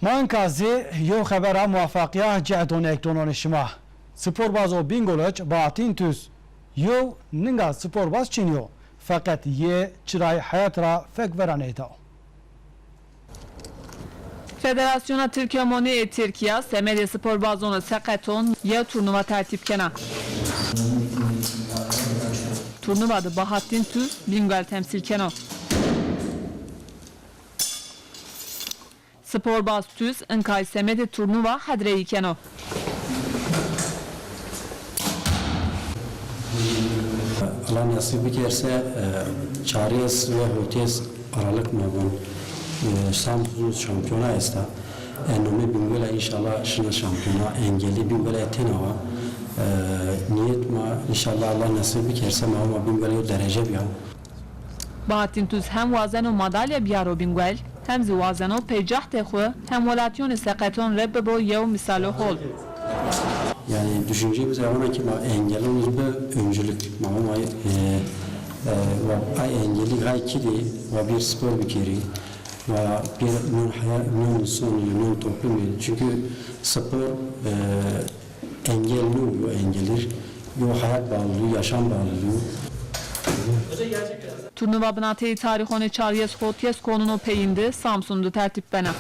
Mankazi yo xebera muvaffaqiya cehdon ekdonon şima. Sporbazo Bingoloç Bahattin Tüz. Yo ninga sporbaz çiniyo. Fakat ye çırayı hayat ra fek veran eyda. Federasyona Türkiye Moni Türkiye Semedi Sporbazonu Sekaton ye turnuva tertip kena. Turnuvada Bahattin Tüz Bingöl temsil kena. Sporbaz Tüz Inkay Semedi turnuva hadreyi kena. Allah nasip ederse çariyes ve hotes aralık mabun Samsun şampiyona esta enomi Bingöl'e inşallah şuna şampiyona engelli Bingöl'e tenava niyet ma inşallah Allah nasip ederse ma Bingöl'e derece bir Bahattin Tüz hem vazeno madalya biyaro Bingöl hem zivazeno peycah texu hem volasyon Sekaton rebbe bo yev misalo hol. Yani düşüneceğimiz zaman ki engelimiz bir öncülük mağum ay engelli gay kidi ve bir spor bir kere ve bir nun hayat nun sonu nun toplum çünkü spor engel nu engelir yo hayat bağlılığı yaşam bağlılığı. Turnuva binatı tarihone çariyes hotyes konunu peyindi Samsun'da tertip bena.